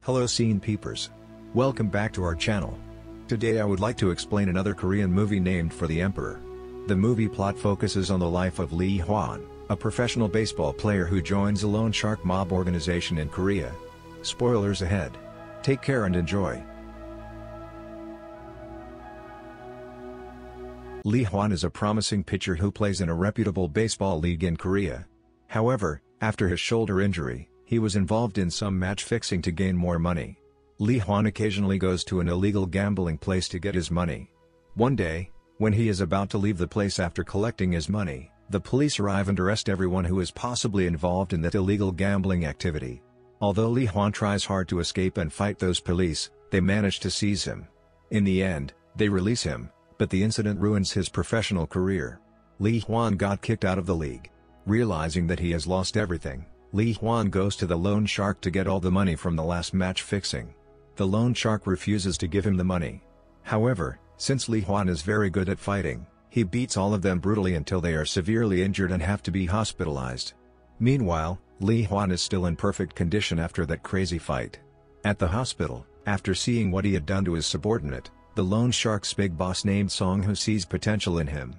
Hello Scene Peepers. Welcome back to our channel. Today I would like to explain another Korean movie named For the Emperor. The movie plot focuses on the life of Lee-Hwan, a professional baseball player who joins a loan shark mob organization in Korea. Spoilers ahead. Take care and enjoy. Lee-Hwan is a promising pitcher who plays in a reputable baseball league in Korea. However, after his shoulder injury, he was involved in some match fixing to gain more money. Lee-Hwan occasionally goes to an illegal gambling place to get his money. One day, when he is about to leave the place after collecting his money, the police arrive and arrest everyone who is possibly involved in that illegal gambling activity. Although Lee-Hwan tries hard to escape and fight those police, they manage to seize him. In the end, they release him, but the incident ruins his professional career. Lee-Hwan got kicked out of the league. Realizing that he has lost everything, Lee-Hwan goes to the loan shark to get all the money from the last match fixing. The loan shark refuses to give him the money. However, since Lee-Hwan is very good at fighting, he beats all of them brutally until they are severely injured and have to be hospitalized. Meanwhile, Lee-Hwan is still in perfect condition after that crazy fight. At the hospital, after seeing what he had done to his subordinate, the loan shark's big boss named Song-ho sees potential in him.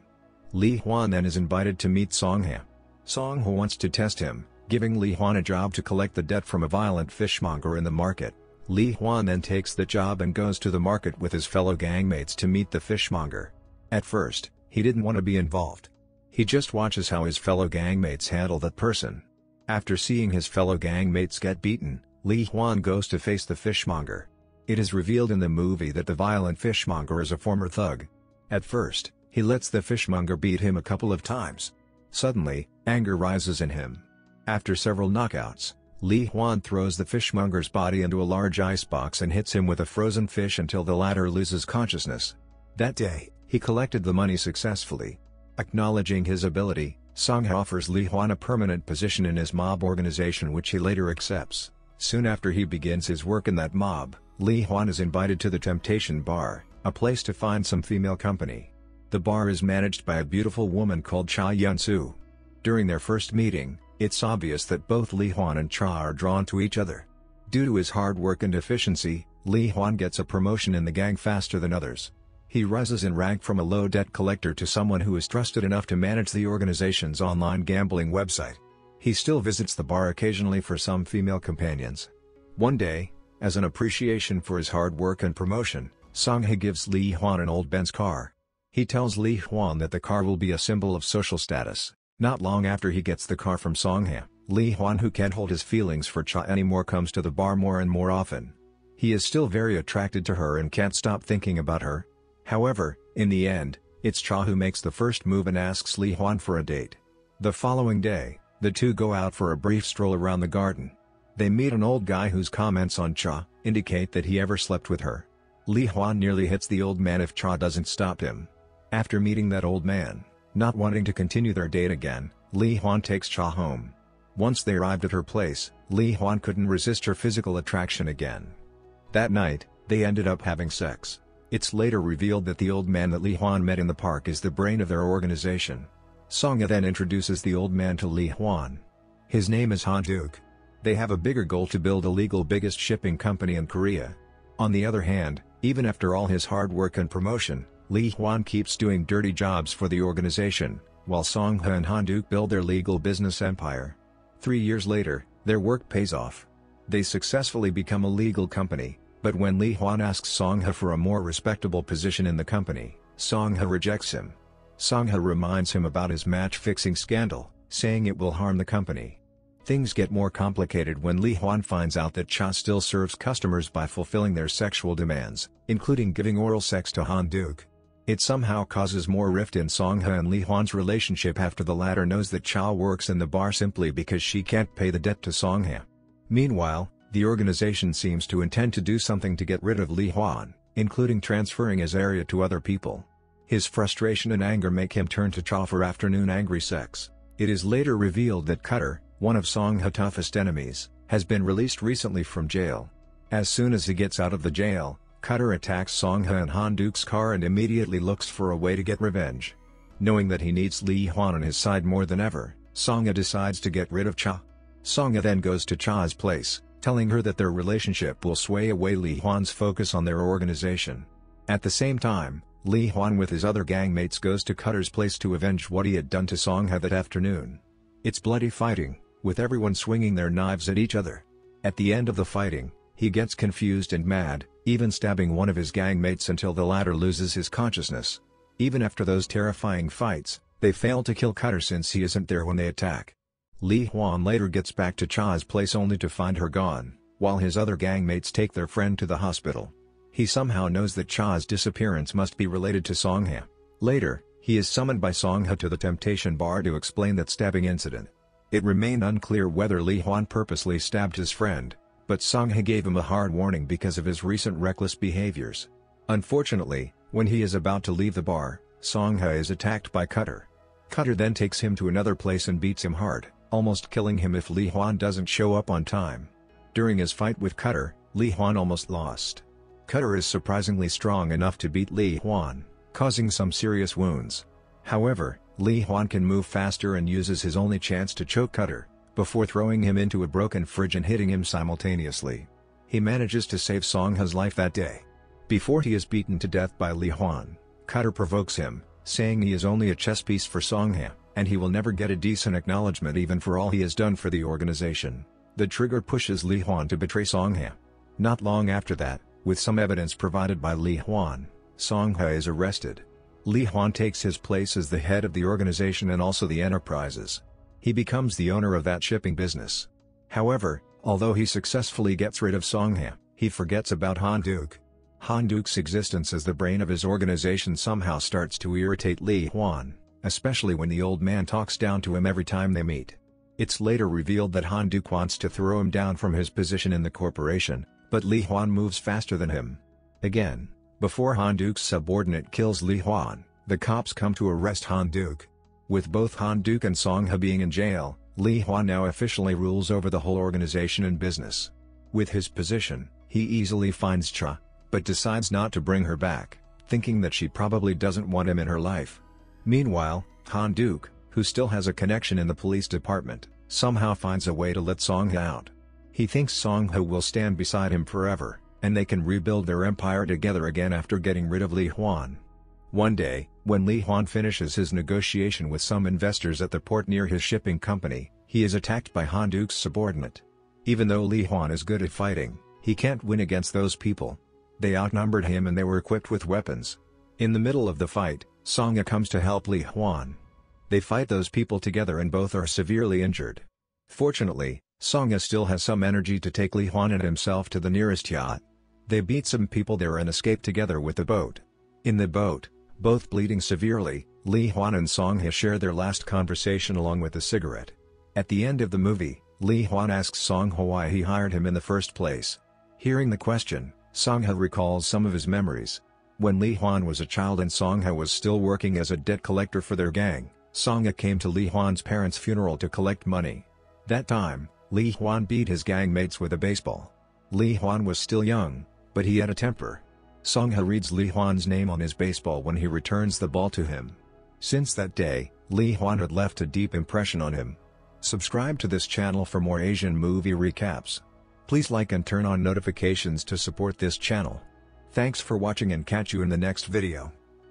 Lee-Hwan then is invited to meet Song-ho. Song-ho wants to test him, giving Lee-Hwan a job to collect the debt from a violent fishmonger in the market. Lee-Hwan then takes the job and goes to the market with his fellow gangmates to meet the fishmonger. At first, he didn't want to be involved. He just watches how his fellow gangmates handle that person. After seeing his fellow gangmates get beaten, Lee-Hwan goes to face the fishmonger. It is revealed in the movie that the violent fishmonger is a former thug. At first, he lets the fishmonger beat him a couple of times. Suddenly, anger rises in him. After several knockouts, Lee-Hwan throws the fishmonger's body into a large icebox and hits him with a frozen fish until the latter loses consciousness. That day, he collected the money successfully. Acknowledging his ability, Song-ho offers Lee-Hwan a permanent position in his mob organization, which he later accepts. Soon after he begins his work in that mob, Lee-Hwan is invited to the Temptation Bar, a place to find some female company. The bar is managed by a beautiful woman called Cha Yun-soo. During their first meeting, it's obvious that both Lee-Hwan and Cha are drawn to each other. Due to his hard work and efficiency, Lee-Hwan gets a promotion in the gang faster than others. He rises in rank from a low debt collector to someone who is trusted enough to manage the organization's online gambling website. He still visits the bar occasionally for some female companions. One day, as an appreciation for his hard work and promotion, Song-ho gives Lee-Hwan an old Benz car. He tells Lee-Hwan that the car will be a symbol of social status. Not long after he gets the car from Song-ho, Lee-Hwan, who can't hold his feelings for Cha anymore, comes to the bar more and more often. He is still very attracted to her and can't stop thinking about her. However, in the end, it's Cha who makes the first move and asks Lee-Hwan for a date. The following day, the two go out for a brief stroll around the garden. They meet an old guy whose comments on Cha indicate that he ever slept with her. Lee-Hwan nearly hits the old man if Cha doesn't stop him. After meeting that old man, not wanting to continue their date again, Lee-Hwan takes Cha home. Once they arrived at her place, Lee-Hwan couldn't resist her physical attraction again. That night, they ended up having sex. It's later revealed that the old man that Lee-Hwan met in the park is the brain of their organization. Song-ho then introduces the old man to Lee-Hwan. His name is Han-duk. They have a bigger goal to build a legal biggest shipping company in Korea. On the other hand, even after all his hard work and promotion, Lee-Hwan keeps doing dirty jobs for the organization, while Song-ho and Han-duk build their legal business empire. 3 years later, their work pays off. They successfully become a legal company, but when Lee-Hwan asks Song-ho for a more respectable position in the company, Song-ho rejects him. Song-ho reminds him about his match-fixing scandal, saying it will harm the company. Things get more complicated when Lee-Hwan finds out that Cha still serves customers by fulfilling their sexual demands, including giving oral sex to Han-duk. It somehow causes more rift in Song-ho and Lee-Hwan's relationship after the latter knows that Cha works in the bar simply because she can't pay the debt to Song-ho. Meanwhile, the organization seems to intend to do something to get rid of Lee-Hwan, including transferring his area to other people. His frustration and anger make him turn to Cha for afternoon angry sex. It is later revealed that Cutter, one of Song-ho's toughest enemies, has been released recently from jail. As soon as he gets out of the jail, Cutter attacks Song-ho and Han-duk's car and immediately looks for a way to get revenge. Knowing that he needs Lee-Hwan on his side more than ever, Song-ho decides to get rid of Cha. Song-ho then goes to Cha's place, telling her that their relationship will sway away Lee-Hwan's focus on their organization. At the same time, Lee-Hwan with his other gangmates goes to Cutter's place to avenge what he had done to Song-ha that afternoon. It's bloody fighting, with everyone swinging their knives at each other. At the end of the fighting, he gets confused and mad, even stabbing one of his gangmates until the latter loses his consciousness. Even after those terrifying fights, they fail to kill Cutter since he isn't there when they attack. Lee-Hwan later gets back to Cha's place only to find her gone, while his other gangmates take their friend to the hospital. He somehow knows that Cha's disappearance must be related to Song-ha. Later, he is summoned by Song-ha to the Temptation Bar to explain that stabbing incident. It remained unclear whether Lee-Hwan purposely stabbed his friend, but Song-ha gave him a hard warning because of his recent reckless behaviors. Unfortunately, when he is about to leave the bar, Song-ha is attacked by Cutter. Cutter then takes him to another place and beats him hard, almost killing him if Lee-Hwan doesn't show up on time. During his fight with Cutter, Lee-Hwan almost lost. Cutter is surprisingly strong enough to beat Lee-Hwan, causing some serious wounds. However, Lee-Hwan can move faster and uses his only chance to choke Cutter, before throwing him into a broken fridge and hitting him simultaneously. He manages to save Song-ha's life that day. Before he is beaten to death by Lee-Hwan, Cutter provokes him, saying he is only a chess piece for Song-ha, and he will never get a decent acknowledgement even for all he has done for the organization. The trigger pushes Lee-Hwan to betray Song-ha. Not long after that, with some evidence provided by Lee-Hwan, Song-ha is arrested. Lee-Hwan takes his place as the head of the organization and also the enterprises. He becomes the owner of that shipping business. However, although he successfully gets rid of Song-ha, he forgets about Han-duk. Han-duk's existence as the brain of his organization somehow starts to irritate Lee-Hwan, especially when the old man talks down to him every time they meet. It's later revealed that Han-duk wants to throw him down from his position in the corporation, but Lee-Hwan moves faster than him. Again, before Han-duk's subordinate kills Lee-Hwan, the cops come to arrest Han-duk. With both Han-duk and Song-ha being in jail, Lee-Hwan now officially rules over the whole organization and business. With his position, he easily finds Cha, but decides not to bring her back, thinking that she probably doesn't want him in her life. Meanwhile, Han-duk, who still has a connection in the police department, somehow finds a way to let Song-ha out. He thinks Song-ha will stand beside him forever, and they can rebuild their empire together again after getting rid of Lee-Hwan. One day, when Lee-Hwan finishes his negotiation with some investors at the port near his shipping company, he is attacked by Han-duk's subordinate. Even though Lee-Hwan is good at fighting, he can't win against those people. They outnumbered him and they were equipped with weapons. In the middle of the fight, Song-ha comes to help Lee-Hwan. They fight those people together and both are severely injured. Fortunately, Song-ha still has some energy to take Lee-Hwan and himself to the nearest yacht. They beat some people there and escape together with the boat. In the boat, both bleeding severely, Lee-Hwan and Song-ha share their last conversation along with a cigarette. At the end of the movie, Lee-Hwan asks Song-ha why he hired him in the first place. Hearing the question, Song-ha recalls some of his memories. When Lee-Hwan was a child and Song-ha was still working as a debt collector for their gang, Song-ha came to Lee-Hwan's parents' funeral to collect money. That time, Lee-Hwan beat his gang mates with a baseball. Lee-Hwan was still young, but he had a temper. Song-ha reads Lee-Hwan's name on his baseball when he returns the ball to him. Since that day, Lee-Hwan had left a deep impression on him. Subscribe to this channel for more Asian movie recaps. Please like and turn on notifications to support this channel. Thanks for watching and catch you in the next video.